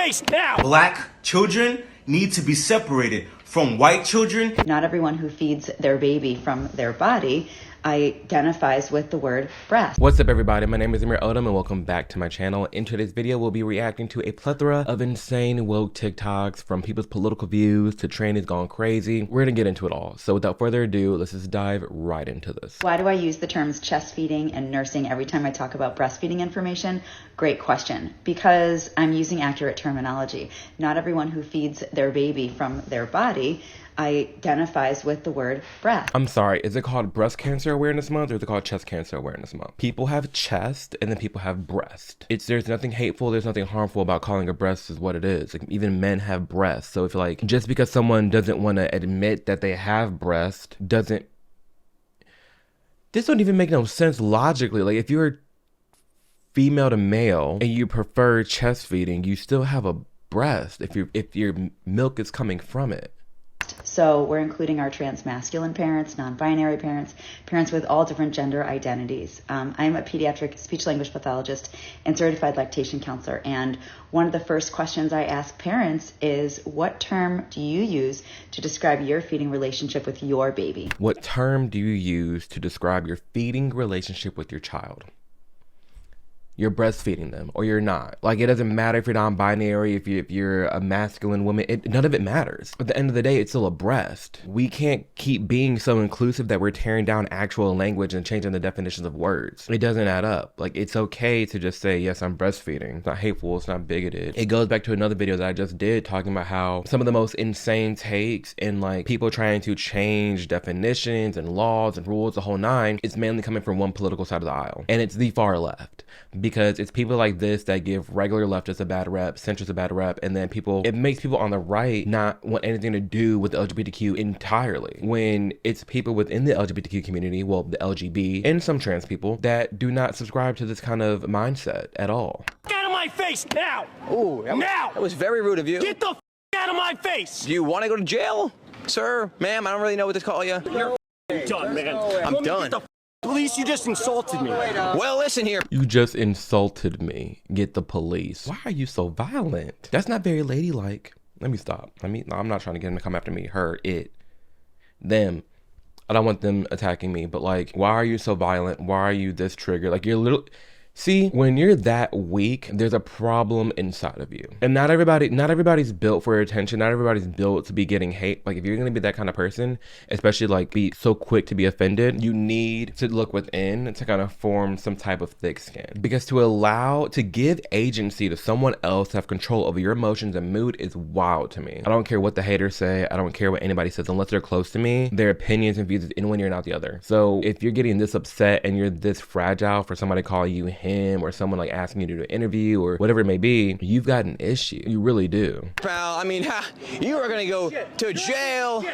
face now! Black children need to be separated from white children. Not everyone who feeds their baby from their body identifies with the word breast. What's up, everybody? My name is Amir Odom and welcome back to my channel. In today's video, we'll be reacting to a plethora of insane woke TikToks, from people's political views to trannies gone crazy. We're gonna get into it all. So without further ado, let's just dive right into this. Why do I use the terms chest feeding and nursing every time I talk about breastfeeding information? Great question. Because I'm using accurate terminology. Not everyone who feeds their baby from their body identifies with the word breast. I'm sorry, is it called Breast Cancer Awareness Month or is it called Chest Cancer Awareness Month? People have chest and then people have breast. There's nothing hateful, there's nothing harmful about calling a breast is what it is. Like, even men have breasts. So if like, just because someone doesn't want to admit that they have breast this don't even make no sense logically. Like, if you're female to male and you prefer chest feeding, you still have a breast if your milk is coming from it. So we're including our trans masculine parents, non-binary parents, parents with all different gender identities. I'm a pediatric speech language pathologist and certified lactation counselor. And one of the first questions I ask parents is, what term do you use to describe your feeding relationship with your baby? What term do you use to describe your feeding relationship with your child? You're breastfeeding them or you're not. Like, it doesn't matter if you're non-binary, if you're a masculine woman, none of it matters. At the end of the day, it's still a breast. We can't keep being so inclusive that we're tearing down actual language and changing the definitions of words. It doesn't add up. Like, it's okay to just say, yes, I'm breastfeeding. It's not hateful, it's not bigoted. It goes back to another video that I just did talking about how some of the most insane takes and like people trying to change definitions and laws and rules, the whole nine, is mainly coming from one political side of the aisle. And it's the far left. Because it's people like this that give regular leftists a bad rep, centrists a bad rep, and then it makes people on the right not want anything to do with the LGBTQ entirely. When it's people within the LGBTQ community, well, the LGB, and some trans people that do not subscribe to this kind of mindset at all. Get out of my face now! Ooh, now! That was very rude of you. Get the out of my face! Do you want to go to jail? Sir, ma'am, I don't really know what to call you. You're done, man. I'm done. Police, you just insulted me. Well, listen here. You just insulted me. Get the police. Why are you so violent? That's not very ladylike. Let me stop. I'm not trying to get him to come after me. Her, it, them. I don't want them attacking me, but like, why are you so violent? Why are you this triggered? Like, you're little. See, when you're that weak, there's a problem inside of you. And not everybody's built for attention. Not everybody's built to be getting hate. Like, if you're gonna be that kind of person, especially like be so quick to be offended, you need to look within to kind of form some type of thick skin. Because to give agency to someone else to have control over your emotions and mood is wild to me. I don't care what the haters say. I don't care what anybody says unless they're close to me. Their opinions and views is in one ear and out the other. So if you're getting this upset and you're this fragile for somebody to call you him or someone like asking you to do an interview or whatever it may be, you've got an issue. You really do. Pal, I mean, you are gonna go to jail.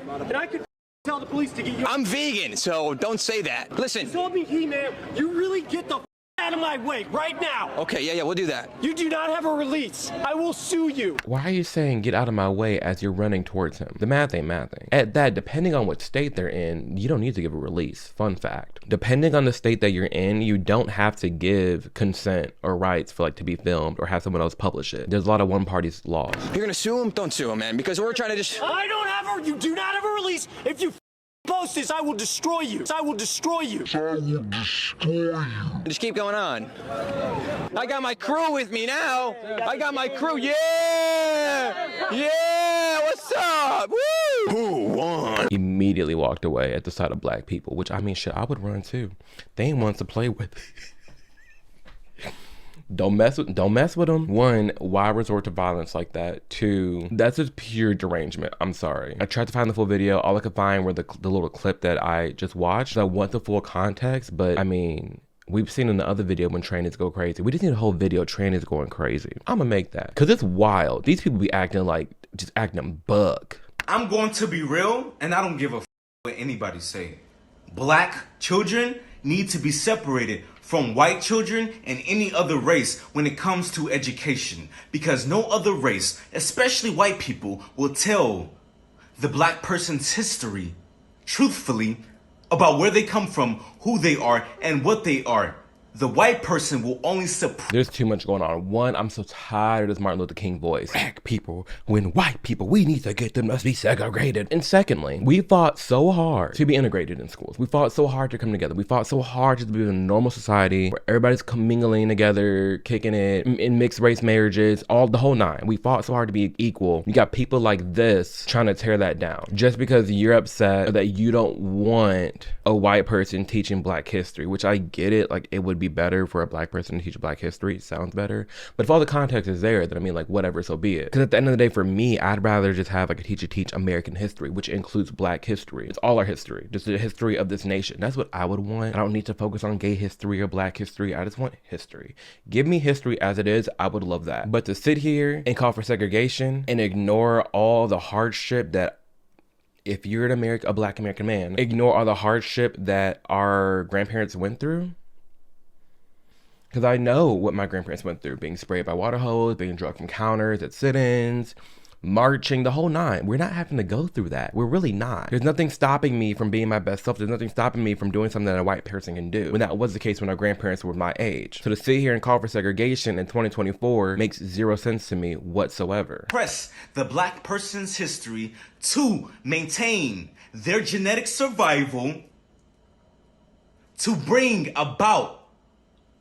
And I could tell the police to get you. I'm vegan, so don't say that. Listen. Told me man. You really get the out of my way right now. Okay, yeah, we'll do that. You do not have a release. I will sue you. Why are you saying get out of my way as you're running towards him? The math ain't mathing. At that, depending on what state they're in, you don't need to give a release. Fun fact. Depending on the state that you're in, you don't have to give consent or rights for like to be filmed or have someone else publish it. There's a lot of one-party laws. You're gonna sue him? Don't sue him, man, because we're trying to just... You do not have a release. If you post this, I will destroy you. I will destroy you. Just keep going on. I got my crew with me now. I got my crew. Yeah! Yeah! What's up? Woo! Who won? Immediately walked away at the sight of black people, which, I mean, shit, I would run too. They ain't ones to play with. Don't mess with them. One, why resort to violence like that? Two, that's just pure derangement. I'm sorry. I tried to find the full video. All I could find were the little clip that I just watched. I want the full context, but I mean, we've seen in the other video when trannies go crazy. We just need a whole video trannies going crazy. I'm gonna make that, cause it's wild. These people be acting like, just acting buck. I'm going to be real, and I don't give a what anybody say. Black children need to be separated from white children and any other race when it comes to education, because no other race, especially white people, will tell the black person's history truthfully about where they come from, who they are, and what they are. the white person will only suppress. There's too much going on. One, I'm so tired of this Martin Luther King voice. Black people, when white people, we need to get them to be segregated. And secondly, we fought so hard to be integrated in schools. We fought so hard to come together. We fought so hard to be in a normal society where everybody's commingling together, kicking it, in mixed race marriages, the whole nine. We fought so hard to be equal. You got people like this trying to tear that down. Just because you're upset that you don't want a white person teaching black history, which I get it, like it would be better for a black person to teach black history. It sounds better. But if all the context is there, then I mean, like, whatever, so be it. Because at the end of the day, for me, I'd rather just have like a teacher teach American history, which includes black history. It's all our history, just the history of this nation. That's what I would want. I don't need to focus on gay history or black history. I just want history. Give me history as it is. I would love that. But to sit here and call for segregation and ignore all the hardship that, if you're a black American man, ignore all the hardship that our grandparents went through. Because I know what my grandparents went through, being sprayed by water hose, being drugged from counters at sit-ins, marching, the whole nine. We're not having to go through that. We're really not. There's nothing stopping me from being my best self. There's nothing stopping me from doing something that a white person can do, when that was the case when our grandparents were my age. So to sit here and call for segregation in 2024 makes zero sense to me whatsoever. Press the black person's history to maintain their genetic survival, to bring about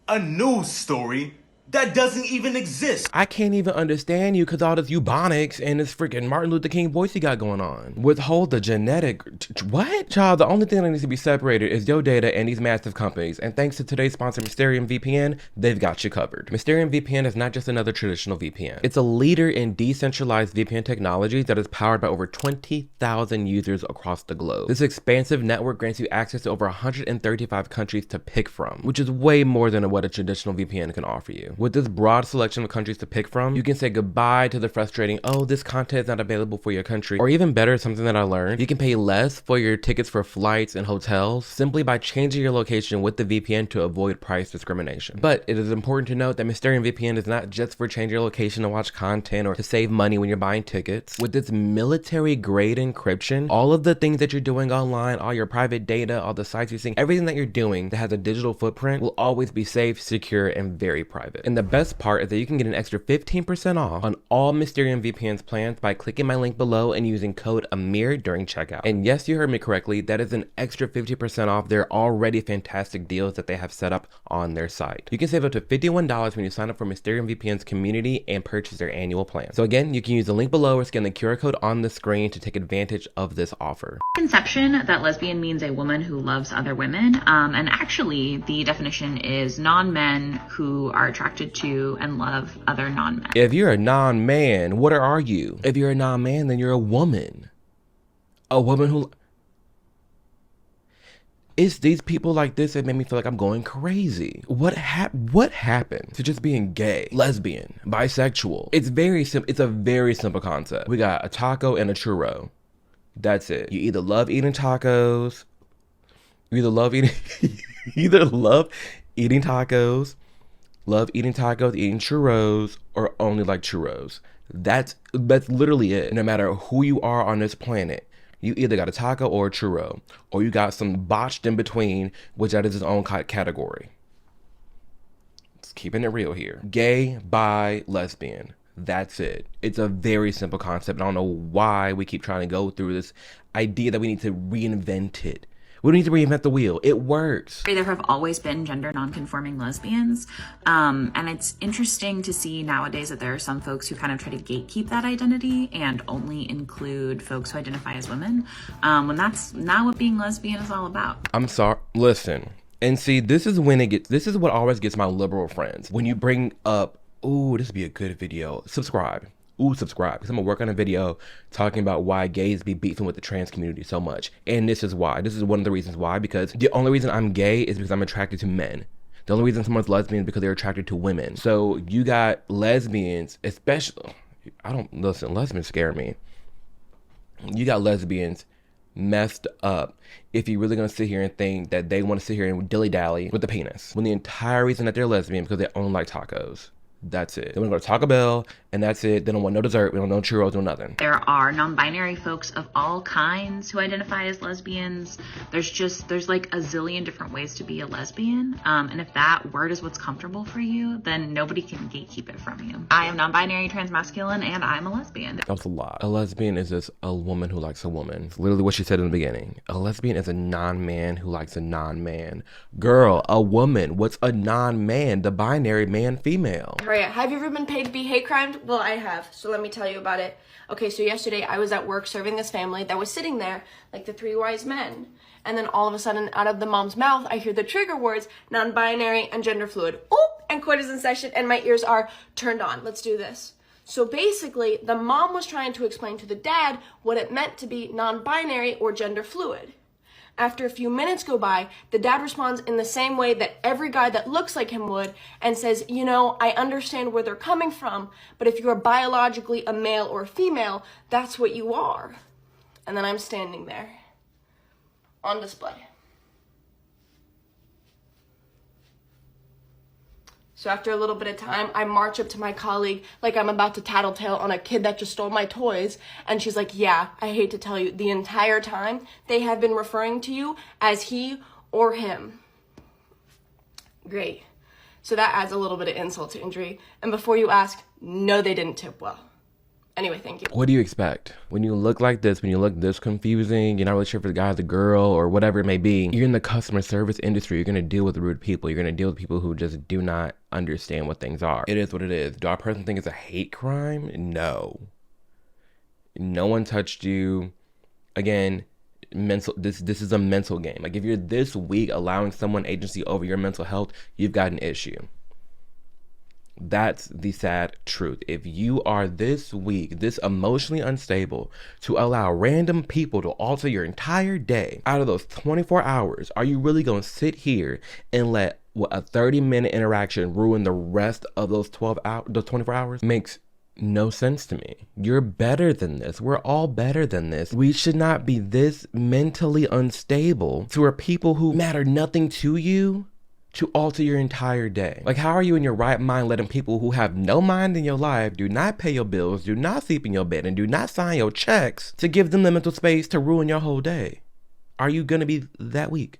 a news story that doesn't even exist. I can't even understand you because all this eubonics and this freaking Martin Luther King voice you got going on. Withhold the genetic, what? Child, the only thing that needs to be separated is your data and these massive companies. And thanks to today's sponsor, Mysterium VPN, they've got you covered. Mysterium VPN is not just another traditional VPN. It's a leader in decentralized VPN technology that is powered by over 20,000 users across the globe. This expansive network grants you access to over 135 countries to pick from, which is way more than what a traditional VPN can offer you. With this broad selection of countries to pick from, you can say goodbye to the frustrating, oh, this content is not available for your country. Or even better, something that I learned, you can pay less for your tickets for flights and hotels simply by changing your location with the VPN to avoid price discrimination. But it is important to note that Mysterium VPN is not just for changing your location to watch content or to save money when you're buying tickets. With its military grade encryption, all of the things that you're doing online, all your private data, all the sites you're seeing, everything that you're doing that has a digital footprint will always be safe, secure, and very private. And the best part is that you can get an extra 15% off on all Mysterium VPN's plans by clicking my link below and using code AMIR during checkout. And yes, you heard me correctly, that is an extra 50% off their already fantastic deals that they have set up on their site. You can save up to $51 when you sign up for Mysterium VPN's community and purchase their annual plan. So again, you can use the link below or scan the QR code on the screen to take advantage of this offer. Conception that lesbian means a woman who loves other women, and actually the definition is non-men who are attracted to and love other non-men. If you're a non-man, what are you? If you're a non-man, then you're a woman. A woman who... It's these people like this that made me feel like I'm going crazy. What happened to just being gay, lesbian, bisexual? It's a very simple concept. We got a taco and a churro. That's it. You either love eating tacos, love eating tacos, eating churros, or only like churros. That's literally it. No matter who you are on this planet, you either got a taco or a churro, or you got some botched in between, which that is its own category. It's keeping it real here. Gay, bi, lesbian. That's it. It's a very simple concept. I don't know why we keep trying to go through this idea that we need to reinvent it. We don't need to reinvent the wheel. It works. There have always been gender non-conforming lesbians, and it's interesting to see nowadays that there are some folks who kind of try to gatekeep that identity and only include folks who identify as women, when that's not what being lesbian is all about. I'm sorry. Listen, and see, this is what always gets my liberal friends. When you bring up, ooh, this would be a good video. Subscribe. Subscribe, because I'm gonna work on a video talking about why gays be beefing with the trans community so much. And this is why. This is one of the reasons why, because the only reason I'm gay is because I'm attracted to men. The only reason someone's lesbian is because they're attracted to women. So you got lesbians, especially, lesbians scare me. You got lesbians messed up if you're really gonna sit here and think that they want to sit here and dilly-dally with the penis, when the entire reason that they're lesbian because they only like tacos. That's it. They want to go to Taco Bell And that's it. They don't want no dessert. We don't want no churros, no nothing. There are non-binary folks of all kinds who identify as lesbians. There's like a zillion different ways to be a lesbian. And if that word is what's comfortable for you, then nobody can gatekeep it from you. I am non-binary, transmasculine, and I'm a lesbian. That was a lot. A lesbian is just a woman who likes a woman. It's literally what she said in the beginning. A lesbian is a non-man who likes a non-man. Girl, a woman. What's a non-man? The binary man, female. Right. Have you ever been paid to be hate crimed? Well, I have. So let me tell you about it. Okay, so yesterday I was at work serving this family that was sitting there like the three wise men. And then all of a sudden, out of the mom's mouth, I hear the trigger words, non-binary and gender fluid. Oop! And court is in session and my ears are turned on. Let's do this. So basically, the mom was trying to explain to the dad what it meant to be non-binary or gender fluid. After a few minutes go by, the dad responds in the same way that every guy that looks like him would and says, you know, I understand where they're coming from, but if you're biologically a male or a female, that's what you are. And then I'm standing there on display. So after a little bit of time, I march up to my colleague like I'm about to tattletale on a kid that just stole my toys. And she's like, yeah, I hate to tell you, the entire time they have been referring to you as he or him. Great. So that adds a little bit of insult to injury. And before you ask, no, they didn't tip well. Anyway, thank you. What do you expect? When you look like this, when you look this confusing, you're not really sure if the guy's a girl or whatever it may be, you're in the customer service industry. You're going to deal with rude people. You're going to deal with people who just do not understand what things are. It is what it is. Do I personally think it's a hate crime? No. No one touched you. Again, this is a mental game. Like if you're this weak allowing someone agency over your mental health, you've got an issue. That's the sad truth. If you are this weak, this emotionally unstable to allow random people to alter your entire day, out of those 24 hours, are you really going to sit here and let a 30-minute interaction ruin the rest of those 24 hours? Makes no sense to me. You're better than this. We're all better than this. We should not be this mentally unstable to where people who matter nothing to you to alter your entire day. Like, how are you in your right mind letting people who have no mind in your life, do not pay your bills, do not sleep in your bed, and do not sign your checks, to give them the mental space to ruin your whole day? Are you gonna be that weak?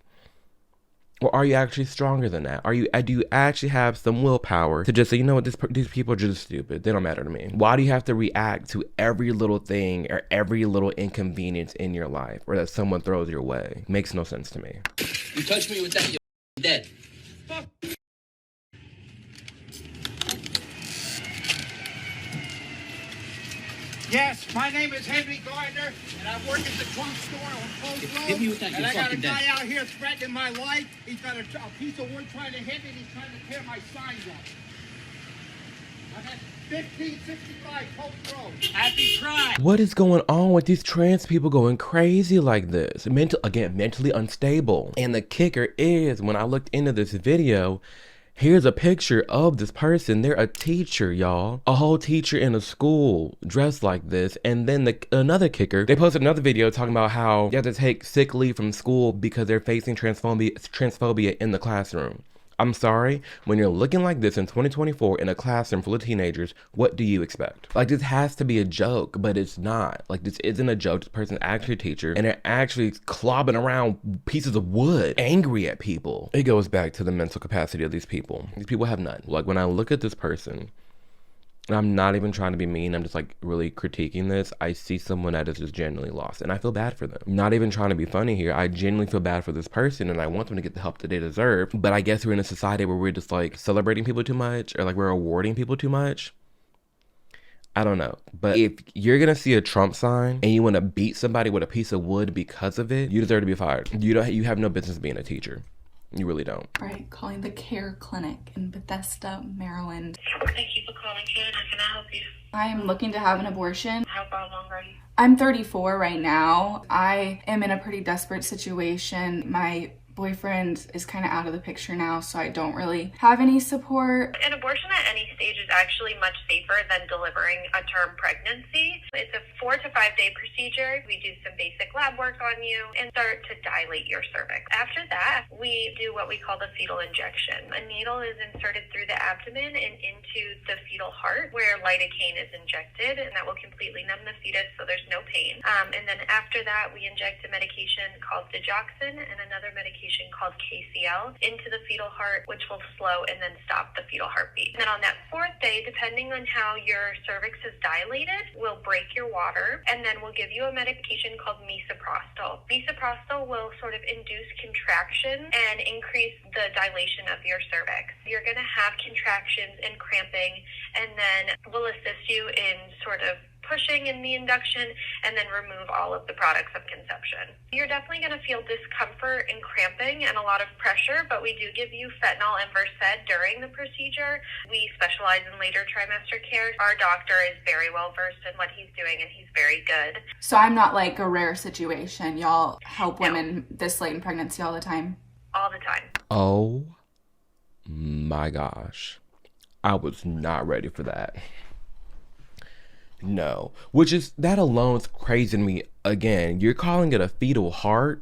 Or are you actually stronger than that? Do you actually have some willpower to just say, you know what, these people are just stupid. They don't matter to me. Why do you have to react to every little thing or every little inconvenience in your life or that someone throws your way? Makes no sense to me. You touch me with that, you're dead. Yes, my name is Henry Gardner, and I work at the trunk store on Post Road. Hit me with that, and you're I got a fucking guy dead. out here threatening my life. He's got a piece of wood trying to hit me, and he's trying to tear my signs up. I'm at 1565 Post Road. Happy Pride. What is going on with these trans people going crazy like this? Mentally unstable. And the kicker is, when I looked into this video, here's a picture of this person. They're a teacher, y'all. A whole teacher in a school dressed like this. And then another kicker, they posted another video talking about how you have to take sick leave from school because they're facing transphobia in the classroom. I'm sorry, when you're looking like this in 2024 in a classroom full of teenagers, what do you expect? Like, this has to be a joke, but it's not. Like, this isn't a joke. This person's actually a teacher, and they're actually clobbing around pieces of wood, angry at people. It goes back to the mental capacity of these people. These people have none. Like, when I look at this person, and I'm not even trying to be mean, I'm just like really critiquing this, I see someone that is just genuinely lost, and I feel bad for them. Not even trying to be funny here, I genuinely feel bad for this person, and I want them to get the help that they deserve, but I guess we're in a society where we're just like celebrating people too much, or like we're awarding people too much. I don't know, but if you're gonna see a Trump sign and you want to beat somebody with a piece of wood because of it, you deserve to be fired. You have no business being a teacher. You really don't. Right, calling the Care Clinic in Bethesda, Maryland. Thank you for calling Care. How can I help you? I am looking to have an abortion. How far along are you? I'm 34 right now. I am in a pretty desperate situation. My boyfriend is kind of out of the picture now, so I don't really have any support. An abortion at any stage is actually much safer than delivering a term pregnancy. It's a 4 to 5 day procedure. We do some basic lab work on you and start to dilate your cervix. After that, we do what we call the fetal injection. A needle is inserted through the abdomen and into the fetal heart where lidocaine is injected, and that will completely numb the fetus so there's no pain. And then after that, we inject a medication called digoxin and another medication called KCL into the fetal heart, which will slow and then stop the fetal heartbeat. And then on that 4th day, depending on how your cervix is dilated, we'll break your water, and then we'll give you a medication called misoprostol. Misoprostol will sort of induce contraction and increase the dilation of your cervix. You're going to have contractions and cramping, and then we'll assist you in sort of pushing in the induction and then remove all of the products of conception. You're definitely going to feel discomfort and cramping and a lot of pressure, but we do give you fentanyl and Versed during the procedure. We specialize in later trimester care. Our doctor is very well versed in what he's doing, and he's very good. So I'm not like a rare situation. Y'all help women this late in pregnancy all the time? All the time. Oh my gosh. I was not ready for that. No, which is, that alone is crazy to me. Again, you're calling it a fetal heart,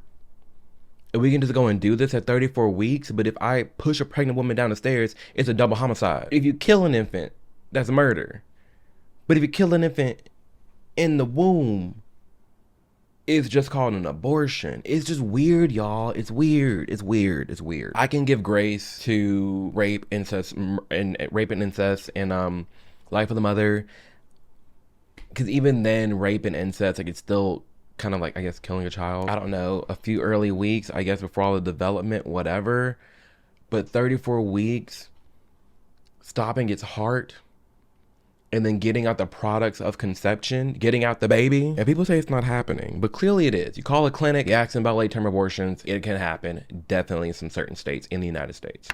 and we can just go and do this at 34 weeks. But if I push a pregnant woman down the stairs, it's a double homicide. If you kill an infant, that's murder. But if you kill an infant in the womb, it's just called an abortion. It's just weird, y'all. It's weird. It's weird. It's weird. I can give grace to rape, incest, and life of the mother. Because even then, rape and incest, like, it's still kind of like, I guess, killing a child. I don't know, a few early weeks, I guess, before all the development, whatever. But 34 weeks, stopping its heart, and then getting out the products of conception, getting out the baby. And people say it's not happening, but clearly it is. You call a clinic, you ask them about late-term abortions, it can happen, definitely in some certain states in the United States.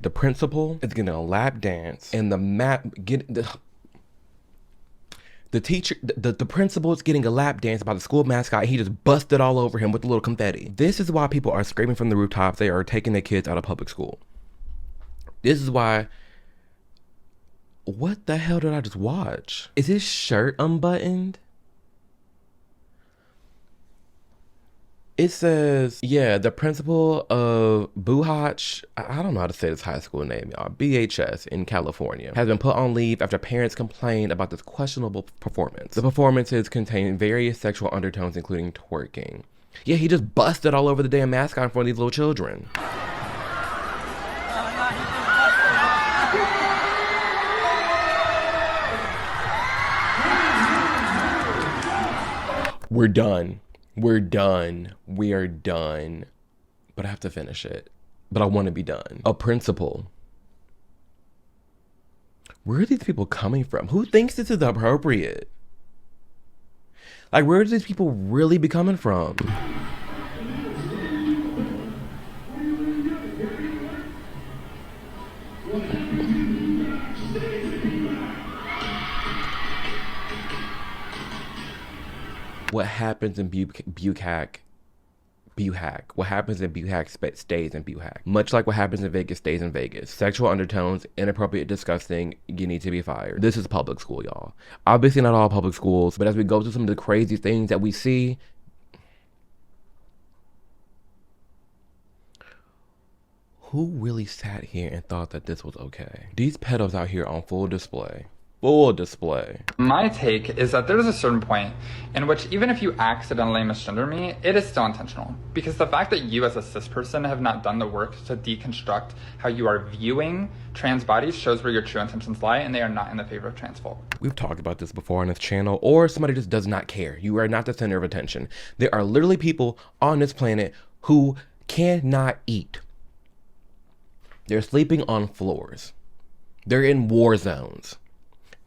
The principal is getting a lap dance, and the principal is getting a lap dance by the school mascot. He just busted all over him with a little confetti. This is why people are screaming from the rooftops. They are taking their kids out of public school. This is why. What the hell did I just watch? Is his shirt unbuttoned? It says, yeah, the principal of Buhach, I don't know how to say this high school name, y'all, BHS in California, has been put on leave after parents complained about this questionable performance. The performances contain various sexual undertones, including twerking. Yeah, he just busted all over the damn mascot in front of these little children. We're done. We're done. We are done. But I have to finish it. But I want to be done. A principal. Where are these people coming from? Who thinks this is appropriate? Like, where do these people really be coming from? What happens in Buhack, what happens in Buhack stays in Buhack. Much like what happens in Vegas stays in Vegas. Sexual undertones, inappropriate, disgusting, you need to be fired. This is public school, y'all. Obviously not all public schools, but as we go through some of the crazy things that we see, who really sat here and thought that this was okay? These pedos out here on full display. Full display. My take is that there's a certain point in which even if you accidentally misgender me, it is still intentional. Because the fact that you as a cis person have not done the work to deconstruct how you are viewing trans bodies shows where your true intentions lie, and they are not in the favor of trans folk. We've talked about this before on this channel, or somebody just does not care. You are not the center of attention. There are literally people on this planet who cannot eat. They're sleeping on floors. They're in war zones.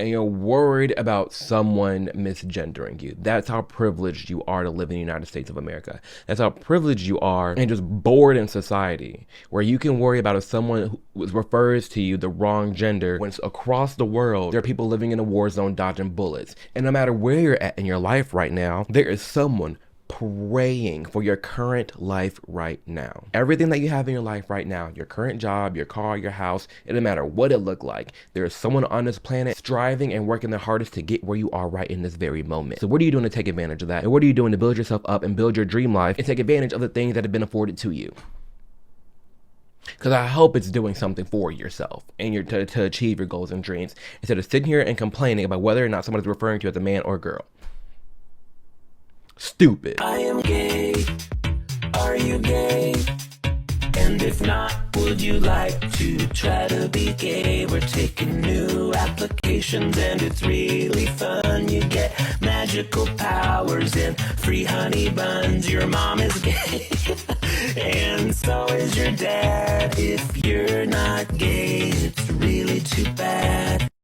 and you're worried about someone misgendering you. That's how privileged you are to live in the United States of America. That's how privileged you are and just bored in society, where you can worry about if someone refers to you the wrong gender when across the world there are people living in a war zone dodging bullets. And no matter where you're at in your life right now, there is someone praying for your current life right now. Everything that you have in your life right now, your current job, your car, your house, it doesn't matter what it looked like. There is someone on this planet striving and working their hardest to get where you are right in this very moment. So what are you doing to take advantage of that? And what are you doing to build yourself up and build your dream life and take advantage of the things that have been afforded to you? Because I hope it's doing something for yourself and to achieve your goals and dreams, instead of sitting here and complaining about whether or not someone is referring to you as a man or a girl. Stupid. I am gay. Are you gay? And if not, would you like to try to be gay? We're taking new applications and it's really fun. You get magical powers and free honey buns. Your mom is gay and so is your dad. If you're not gay, it's really too bad.